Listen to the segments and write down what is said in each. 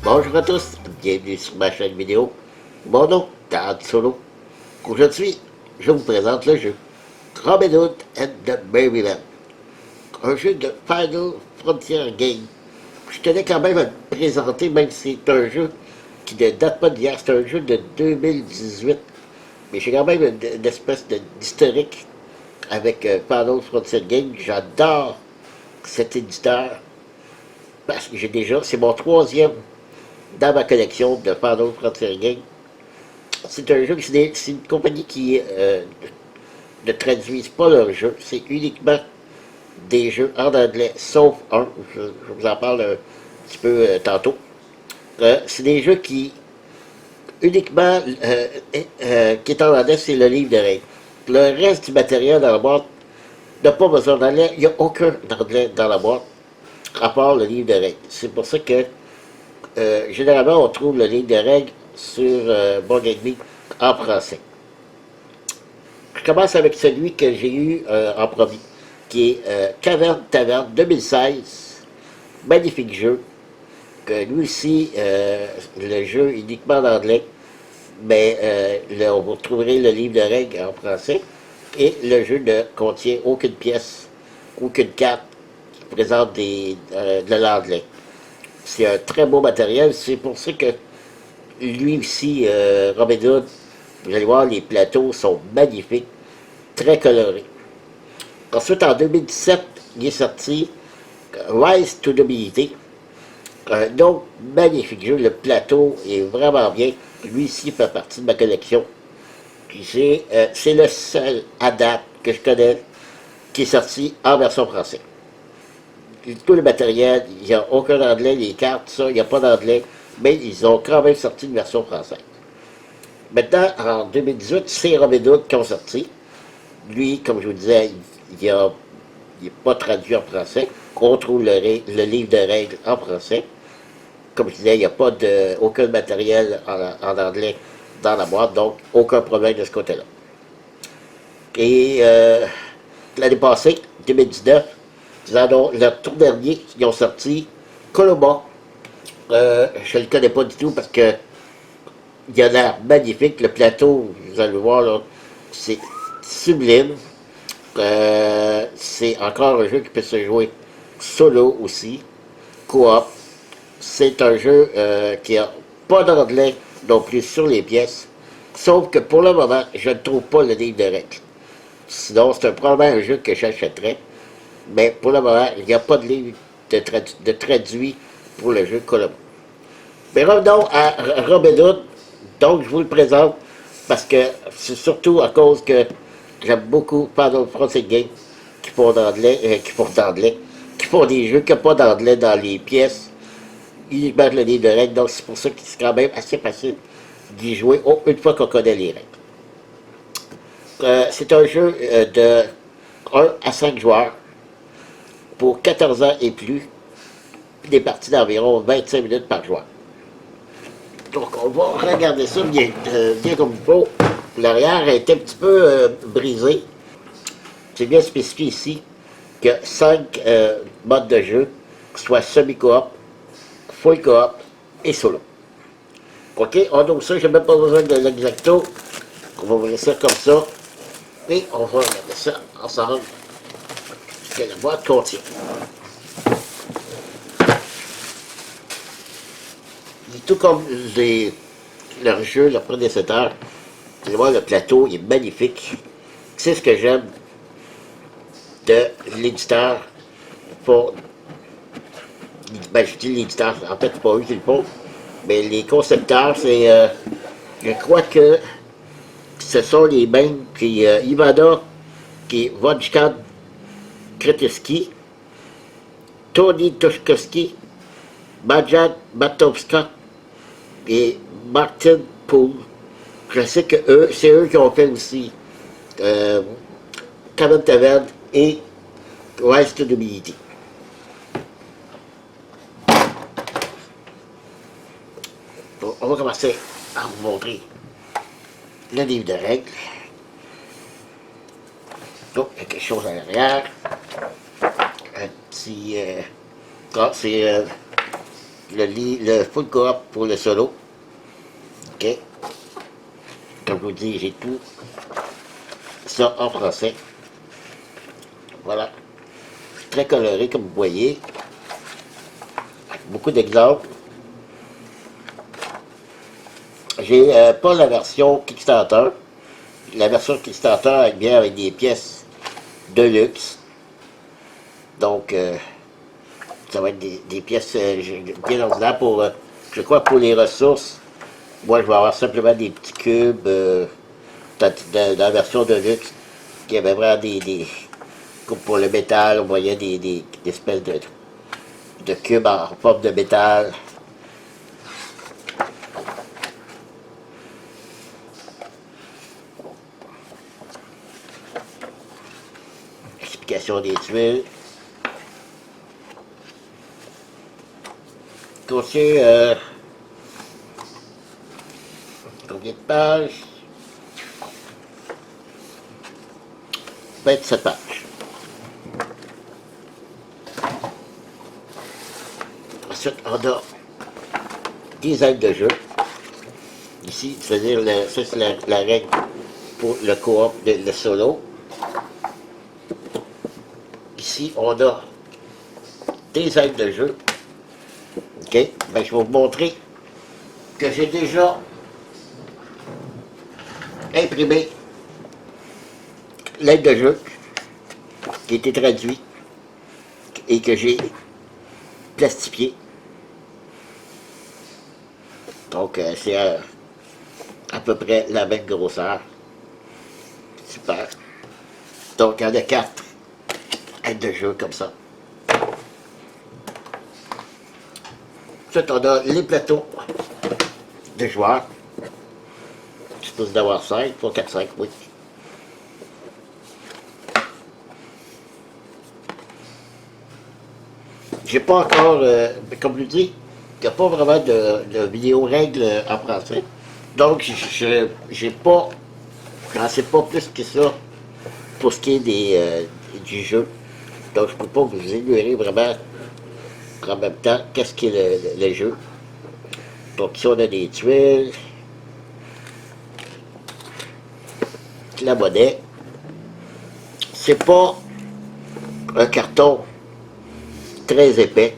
Bonjour à tous, bienvenue sur ma chaîne vidéo. Mon nom est Han Solo. Aujourd'hui, je vous présente le jeu Robin Hood and the Merrymen, un jeu de Final Frontier Game. Je tenais quand même à le présenter, même si c'est un jeu qui ne date pas d'hier, c'est un jeu de 2018. Mais j'ai quand même une espèce d'historique avec Final Frontier Game. J'adore cet éditeur parce que c'est mon troisième dans ma collection de Final Frontier Game. C'est un jeu, c'est une compagnie qui ne traduise pas leurs jeux, c'est uniquement des jeux en anglais, sauf un, je vous en parle un petit peu tantôt. C'est des jeux qui, uniquement, qui est en anglais, c'est le livre de règles. Le reste du matériel dans la boîte n'a pas besoin d'anglais, il n'y a aucun anglais dans la boîte, à part le livre de règles. C'est pour ça que, généralement, on trouve le livre de règles sur Board Game Geek en français. Je commence avec celui que j'ai eu en premier, qui est Caverne Taverne 2016. Magnifique jeu. Que lui aussi, le jeu uniquement en anglais, mais là, vous trouverez le livre de règles en français. Et le jeu ne contient aucune pièce, aucune carte qui présente de l'anglais. C'est un très beau matériel. C'est pour ça que lui aussi, Robin Hood, vous allez voir, les plateaux sont magnifiques, très colorés. Ensuite, en 2017, il est sorti Rise to Dominity. Un autre magnifique jeu. Le plateau est vraiment bien. Lui ici fait partie de ma collection. C'est le seul à date que je connais qui est sorti en version française. Tout le matériel, il n'y a aucun anglais, les cartes, ça, il n'y a pas d'anglais, mais ils ont quand même sorti une version française. Maintenant, en 2018, c'est Robin Hood qui ont sorti. Lui, comme je vous disais, il n'est pas traduit en français. On trouve le livre de règles en français. Comme je disais, il n'y a pas aucun matériel en anglais dans la boîte, donc aucun problème de ce côté-là. Et l'année passée, 2019, leur tour dernier, ils ont sorti Coloma. Je ne le connais pas du tout parce que il a l'air magnifique. Le plateau, vous allez le voir, là, c'est sublime. C'est encore un jeu qui peut se jouer solo aussi, coop. C'est un jeu qui n'a pas d'anglais non plus sur les pièces, sauf que pour le moment, je ne trouve pas le livre de règles. Sinon, c'est probablement un jeu que j'achèterais, mais pour le moment, il n'y a pas de livre de traduit pour le jeu Colombo. Mais revenons à Robin Hood. Donc, je vous le présente parce que c'est surtout à cause que j'aime beaucoup Final Frontier Game qui font qui font des jeux qui n'ont pas d'anglais dans les pièces, uniquement le livre de règles. Donc, c'est pour ça que c'est quand même assez facile d'y jouer une fois qu'on connaît les règles. C'est un jeu de 1 à 5 joueurs pour 14 ans et plus, puis des parties d'environ 25 minutes par joueur. Donc, on va regarder ça bien comme il faut. L'arrière est un petit peu brisé. C'est bien spécifié ici que 5 modes de jeu, soit semi-coop, full coop et solo. OK, on ouvre ça, j'ai même pas besoin de l'exacto. On va ouvrir ça comme ça. Et on va regarder ça ensemble. Ce que la boîte contient. Tout comme leur jeu, leur prédécesseur, vous allez voir, le plateau il est magnifique. C'est ce que j'aime de l'éditeur. Ben, je dis l'éditeur, en fait, c'est pas eux qui le font, mais les concepteurs, je crois que ce sont les mêmes qui Ivana, qui est Wojciech Kretiski, Tony Toszkowski, Majan Matowska et Martin Poole. Je sais que c'est eux qui ont fait aussi Caverne Taverne et Rise to Dominity. Bon, on va commencer à vous montrer le livre de règles. Donc, il y a quelque chose à l'arrière. Un petit... c'est le full coop pour le solo. OK? Comme je vous dis, j'ai tout ça en français. Voilà. Très coloré, comme vous voyez. Beaucoup d'exemples. J'ai pas la version Kickstarter. La version Kickstarter est bien avec des pièces de luxe. Donc, ça va être des pièces bien ordinaires pour, je crois, pour les ressources. Moi, je vais avoir simplement des petits cubes dans la version de luxe qui avait vraiment comme pour le métal, on voyait des espèces de cubes en forme de métal. Explication des tuiles. Contient combien de pages? 27 pages. Ensuite, on a des aides de jeu. Ici, c'est-à-dire, ça c'est la règle pour le coop, le solo. Ici, on a des aides de jeu. OK? Ben, je vais vous montrer que j'ai déjà imprimé l'aide de jeu qui a été traduit et que j'ai plastifié. Donc, c'est à peu près la même grosseur. Super. Donc, il y en a 4 aides de jeu comme ça. Ensuite, on a les plateaux de joueurs. Je suppose d'avoir 5, pas 4, 5, oui. J'ai pas encore, comme je vous dis, il n'y a pas vraiment de vidéo règle en français. Donc, j'ai pas, j'en sais pas plus que ça pour ce qui est du jeu. Donc, je peux pas vous énumérer vraiment en même temps qu'est-ce qu'est le jeu. Donc, ici, on a des tuiles, la monnaie. C'est pas un carton très épais.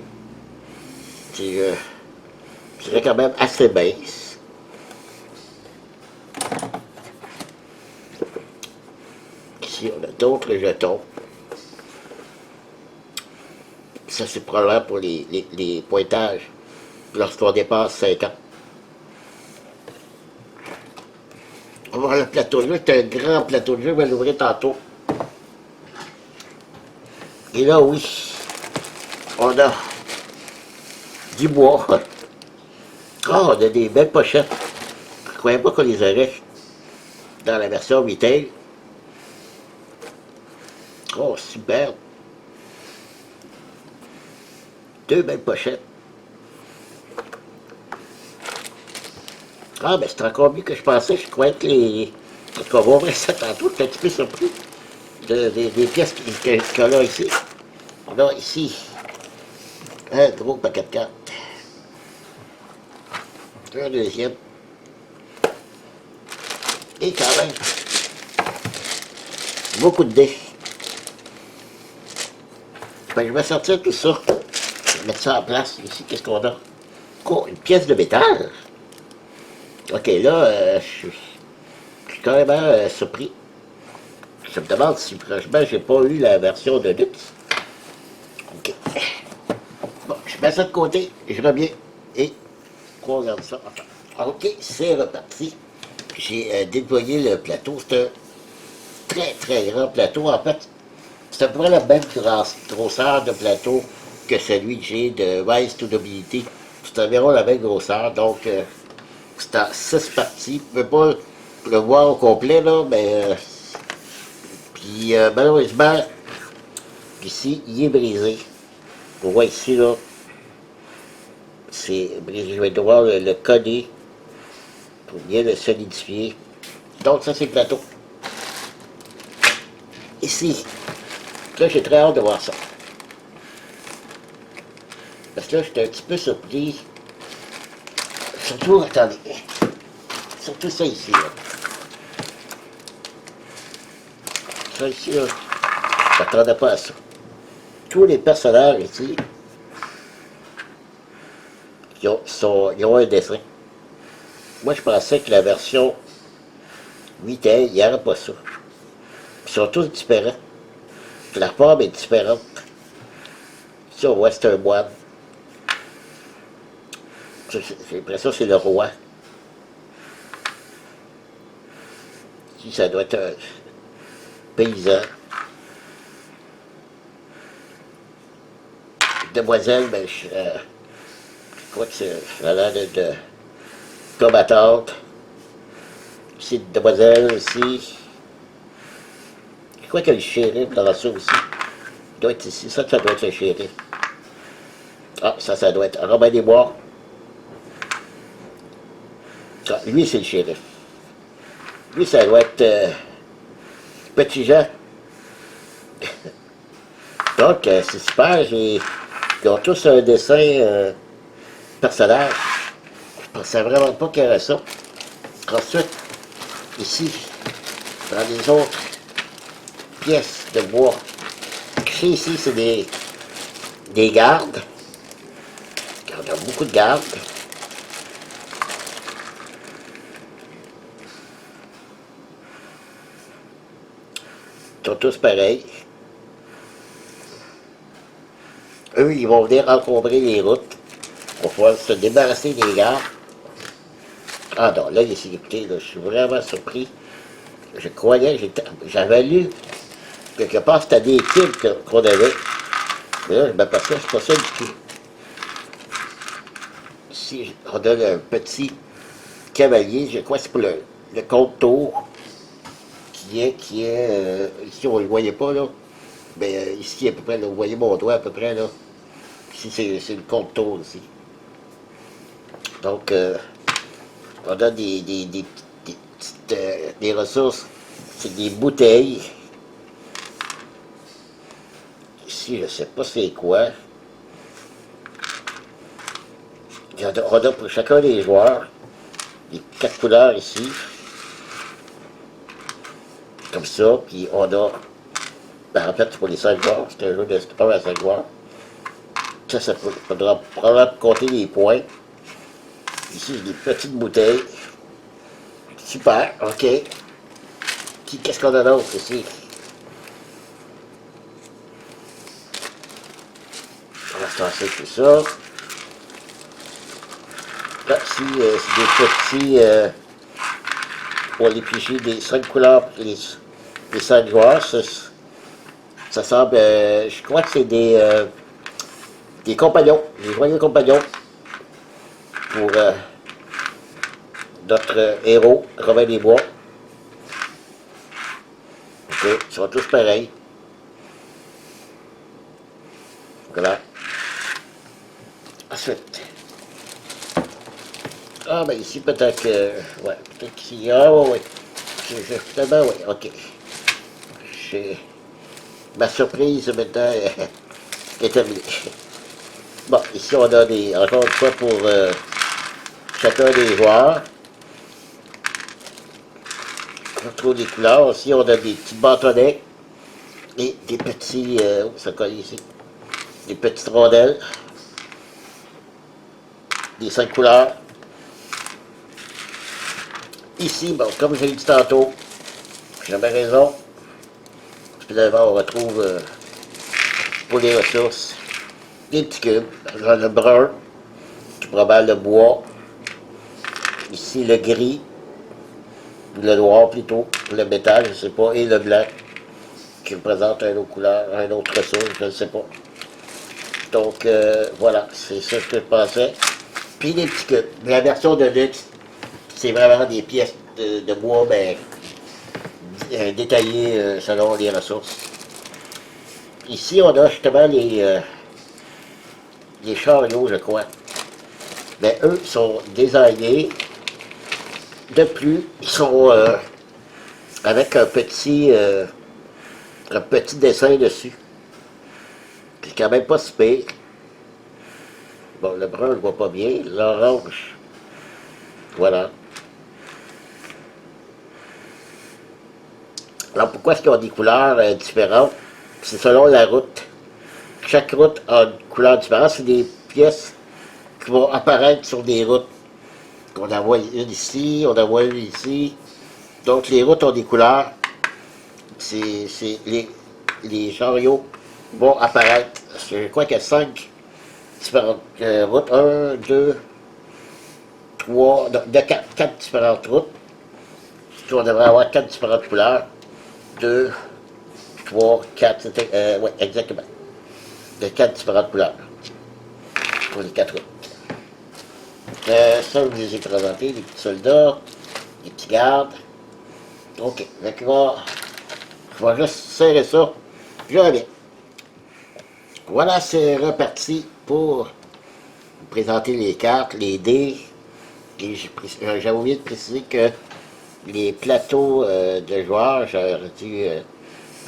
C'est, je dirais quand même assez mince. Ici, on a d'autres jetons. Ça, c'est probablement pour les pointages lorsqu'on dépasse 5 ans. On va voir le plateau de jeu. C'est un grand plateau de jeu. Je vais l'ouvrir tantôt. Et là, oui, on a du bois. Oh, on a des belles pochettes. Je ne croyais pas qu'on les aurait dans la version retail. Oh, super. 2 belles pochettes. Ah, ben c'est encore mieux que je pensais. Je croyais que les... Parce qu'on va ouvrir ça tantôt. Je suis un petit peu surpris des pièces qu'il y a ici. Là, ici, un gros paquet de cartes. Un deuxième. Et quand même, beaucoup de dés. Ben, je vais sortir tout ça. Je vais mettre ça en place. Ici, qu'est-ce qu'on a? Oh, une pièce de métal. Ok, là, je suis carrément surpris. Je me demande si, franchement, j'ai pas eu la version de luxe. Ok. Bon, je mets ça de côté, je reviens et on regarde ça ensemble. Ok, c'est reparti. J'ai déployé le plateau. C'est un très très grand plateau. En fait, c'est à peu près la même grosseur de plateau que celui que j'ai de Rise to Nobility. C'est environ la même grosseur, donc c'est en 6 parties. Je ne peux pas le voir au complet, là, mais puis malheureusement, ici, il est brisé. On voit ici, là, c'est brisé. Je vais devoir le coller pour bien le solidifier. Donc, ça, c'est le plateau. Ici, là, j'ai très hâte de voir ça. Parce que ça, j'étais un petit peu surpris. Surtout, attendez, surtout ça ici, là. Ça ici, là, je m'attendais pas à ça. Tous les personnages ici, ils ont un dessin. Moi, je pensais que la version 8 il n'y aurait pas ça. Ils sont tous différents. La forme est différente. Ici, on voit c'est un moine. J'ai l'impression que c'est le roi. Ici, ça doit être un paysan. Demoiselle, ben, je crois que c'est l'air de combattante. Ici, une demoiselle aussi. Je crois qu'il y a le shérif dans la soupe aussi. Il doit être ici. Ça doit être le shérif. Ah, ça doit être Robin des Bois. Ah, lui, c'est le shérif. Lui, ça doit être Petit Jean. Donc, c'est super. Ils ont tous un dessin personnage. Je pensais vraiment pas qu'il y avait ça. Ensuite, ici, dans les autres pièces de bois, ici, c'est des gardes. On a beaucoup de gardes. Ils sont tous pareils. Eux, ils vont venir encombrer les routes pour pouvoir se débarrasser des gardes. Ah non, là, écoutez, là, je suis vraiment surpris. Je croyais, j'avais lu quelque part, c'était des types qu'on avait. Mais là, je m'aperçois, c'est pas ça du tout. Ici, on a un petit cavalier, je crois que c'est pour le compte tour, qui est, ici on ne le voyait pas là, mais ici à peu près, là, vous voyez mon doigt à peu près là, ici c'est le compte tour ici. Donc, on a des ressources, c'est des bouteilles. Ici, je ne sais pas c'est quoi. On a pour chacun des joueurs les 4 couleurs ici. Comme ça, puis on a. Ben, en fait, c'est pour les 5 joueurs. C'est un jeu de 1 à 5 joueurs. Ça faudra probablement compter les points. Ici, j'ai des petites bouteilles. Super, ok. Qu'est-ce qu'on a d'autre ici? On va se lancer tout ça. Là, ici, c'est des petits. Pour les piger des 5 couleurs pour les 5 joueurs. Ça semble. Je crois que c'est des compagnons, des joyeux compagnons pour notre héros, Robin des Bois. Ok, ils sont tous pareils. Voilà. Ensuite. Ah, ben ici, peut-être que. Ouais, peut-être qu'ici. Ah, ouais, ouais. Finalement, ouais, ok. Ma surprise maintenant est terminée. Bon, ici, on a encore une fois pour chacun des joueurs. On retrouve des couleurs. Ici, on a des petits bâtonnets et des petits. Où ça colle ici? Des petites rondelles. Des 5 couleurs. Ici, bon, comme j'ai dit tantôt, j'avais raison. Finalement, on retrouve pour les ressources des petits cubes. Genre le brun, qui probablement le bois. Ici, le gris, le noir plutôt, le métal, je ne sais pas, et le blanc, qui représente une autre couleur, une autre ressource, je ne sais pas. Donc, voilà, c'est ça que je pensais. Puis les petits cubes. La version de luxe, c'est vraiment des pièces de bois, ben, détaillées selon les ressources. Ici, on a justement les chariots, je crois. Mais eux sont désignés. De plus, ils sont avec un petit dessin dessus. C'est quand même pas si pire. Bon, le brun, je vois pas bien. L'orange, voilà. Alors, pourquoi est-ce qu'ils ont des couleurs différentes? C'est selon la route. Chaque route a une couleur différente. C'est des pièces qui vont apparaître sur des routes. On en voit une ici, on en voit une ici. Donc, les routes ont des couleurs. C'est les chariots vont apparaître. Je crois qu'il y a 5 différentes routes. Un, deux, trois, de quatre différentes routes. On devrait avoir 4 différentes couleurs. 2, 3, 4, oui, exactement. De 4 différentes couleurs. Pour les 4 routes. Ça, je vous les ai présentés, les petits soldats, les petits gardes. OK. Donc, je vais juste serrer ça. Je reviens. Voilà, c'est reparti pour vous présenter les cartes, les dés. Et j'avais oublié de préciser que les plateaux de joueurs, j'aurais dû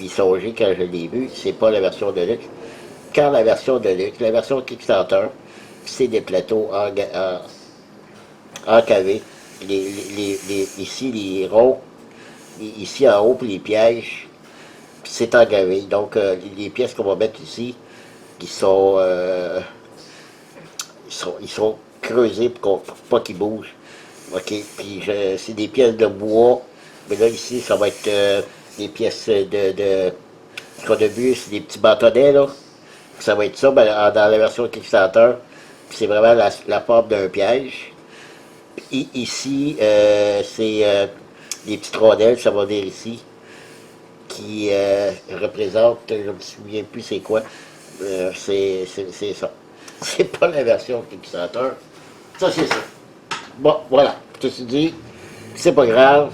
y songer quand je l'ai vu, c'est pas la version de luxe. Car la version de luxe, la version Kickstarter, c'est des plateaux encavés. Ici, les ronds, ici en haut, puis les pièges, c'est engavé. Donc, les pièces qu'on va mettre ici, ils sont, ils sont creusés pour pas qu'ils bougent. OK, puis c'est des pièces de bois. Mais là, ici, ça va être des pièces ce qu'on a vu, c'est des petits bâtonnets, là. Ça va être ça dans la version Kickstarter. C'est vraiment la forme d'un piège. Ici, c'est des petites rondelles, ça va venir ici, qui représentent, je ne me souviens plus c'est quoi. C'est ça. C'est pas la version Kickstarter. Ça, c'est ça. Bon, voilà. Ceci dit, c'est pas grave.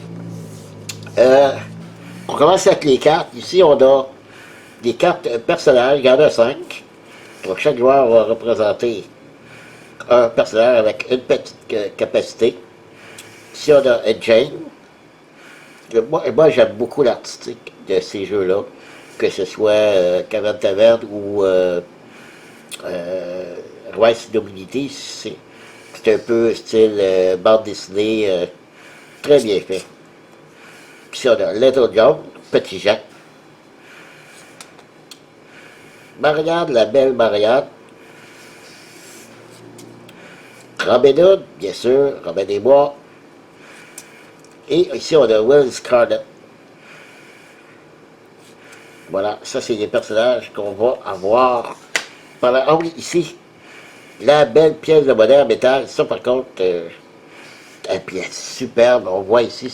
On commence avec les cartes. Ici, on a des cartes personnages. Il y en a 5. Donc, chaque joueur va représenter un personnage avec une petite capacité. Ici, on a Jane. Moi j'aime beaucoup l'artistique de ces jeux-là. Que ce soit Cavern Taverne ou Rise Dominity. C'est un peu style bande dessinée. Très bien fait. Puis on a Little John, Petit Jacques. Marianne, la belle Marianne. Robin Hood, bien sûr, Robin des Bois. Et ici, on a Will Scarlet. Voilà, ça, c'est des personnages qu'on va avoir pendant... Ah oui, ici, la belle pièce de monnaie en métal. Ça, par contre, une pièce superbe. On voit ici,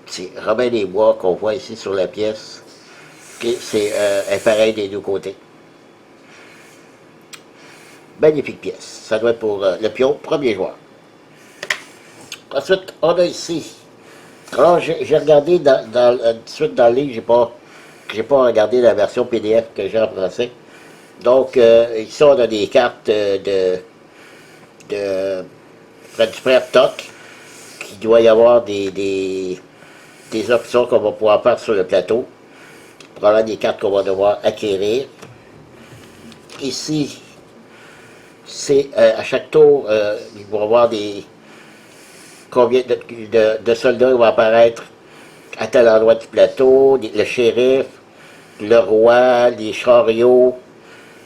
c'est Robin des Bois qu'on voit ici sur la pièce. C'est pareil des deux côtés. Magnifique pièce. Ça doit être pour le pion, premier joueur. Ensuite, on a ici. Alors, j'ai regardé tout de suite dans le livre, j'ai pas regardé la version PDF que j'ai en français. Donc, ici, on a des cartes du frère Toc, qui doit y avoir des options qu'on va pouvoir faire sur le plateau. Probablement des cartes qu'on va devoir acquérir. Ici, c'est à chaque tour, il va y avoir combien de soldats vont apparaître à tel endroit du plateau, le shérif, le roi, les chariots.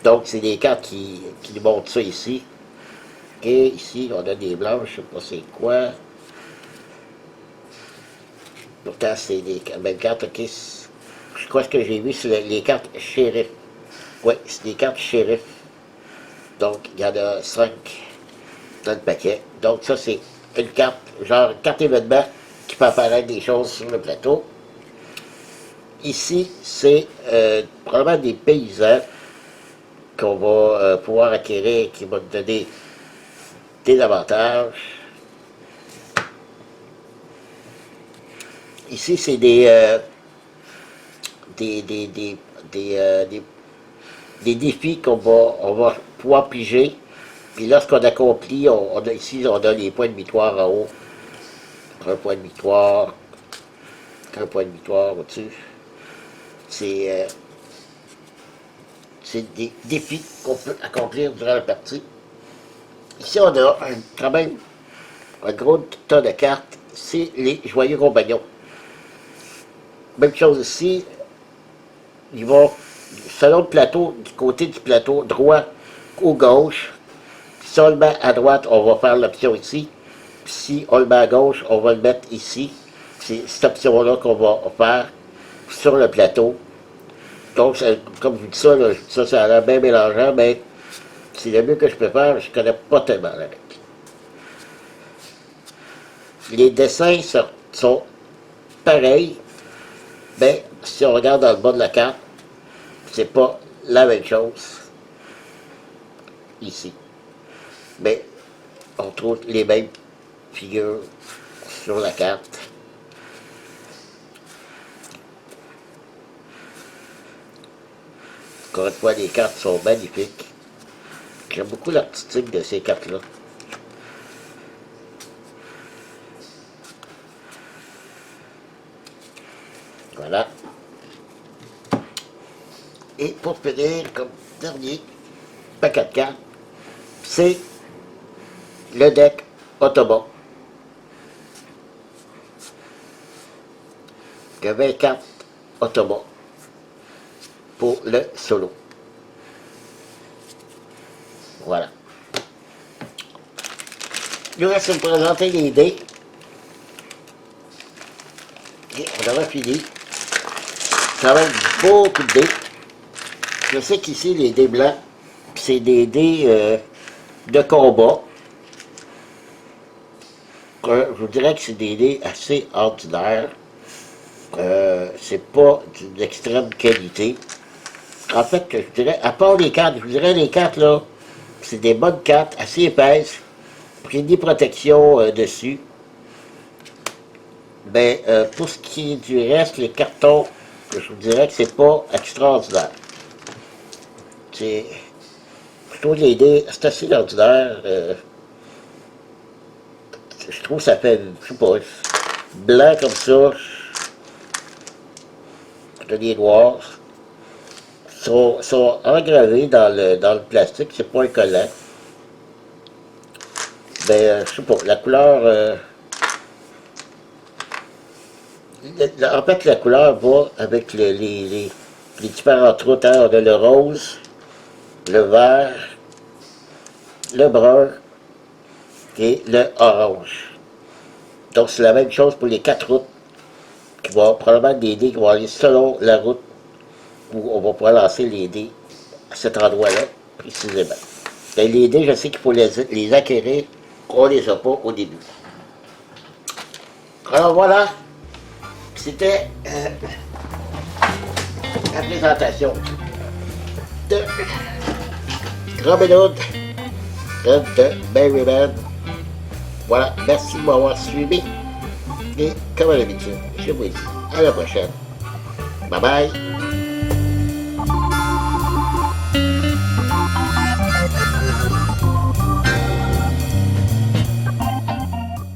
Donc, c'est des cartes qui nous montrent ça ici. Et ici, on a des blanches, je ne sais pas c'est quoi. Pourtant, c'est des belles cartes, ok. Je crois que j'ai vu, c'est les cartes shérif. Oui, c'est des cartes shérif. Donc, il y en a 5 dans le paquet. Donc, ça, c'est une carte, genre carte événement, qui peut apparaître des choses sur le plateau. Ici, c'est probablement des paysans qu'on va pouvoir acquérir, qui vont nous donner des avantages. Ici, c'est des défis on va pouvoir piger. Puis lorsqu'on accomplit, ici, on a les points de victoire en haut. Un point de victoire, un point de victoire au-dessus. C'est des défis qu'on peut accomplir durant la partie. Ici, on a quand même un gros tas de cartes. C'est les joyeux compagnons. Même chose ici. Ils vont, selon le plateau, du côté du plateau, droit ou gauche. Si on le met à droite, on va faire l'option ici. Puis si on le met à gauche, on va le mettre ici. C'est cette option-là qu'on va faire sur le plateau. Donc, comme je vous dis ça, là, ça a l'air bien mélangeant, mais c'est le mieux que je peux faire. Je ne connais pas tellement la règle. Les dessins sont pareils, mais si on regarde dans le bas de la carte, c'est pas la même chose ici. Mais on trouve les mêmes figures sur la carte. Encore une fois, les cartes sont magnifiques. J'aime beaucoup l'artistique de ces cartes-là. Voilà. Et pour finir, comme dernier paquet de cartes, c'est le deck Autobot. Il y a 20 cartes Autobot pour le solo. Voilà. Il nous reste à me présenter les dés. Et on aura fini. Ça va être beaucoup de dés. Je sais qu'ici, les dés blancs, c'est des dés de combat. Je vous dirais que c'est des dés assez ordinaires. C'est pas d'une extrême qualité. En fait, je dirais, à part les cartes, je vous dirais les cartes là, c'est des bonnes cartes, assez épaisses, puis des protections dessus. Mais pour ce qui est du reste, les cartons, je vous dirais que c'est pas extraordinaire. Je trouve les dés, c'est assez ordinaire. Je trouve que ça fait, je sais pas, blanc comme ça, les noirs. Sont engravés dans le plastique, c'est pas un collant. Ben, je sais pas, la couleur... en fait, la couleur va avec les différentes routes. Hein. On a le rose, le vert, le brun et le orange. Donc, c'est la même chose pour les 4 routes, qui vont probablement des dés qui vont aller selon la route où on va pouvoir lancer les dés à cet endroit-là, précisément. Et les dés, je sais qu'il faut les acquérir, on les a pas au début. Alors voilà, c'était la présentation de Robin Hood de Merryman. Voilà, merci de m'avoir suivi. Et comme à l'habitude, je vous dis à la prochaine. Bye bye.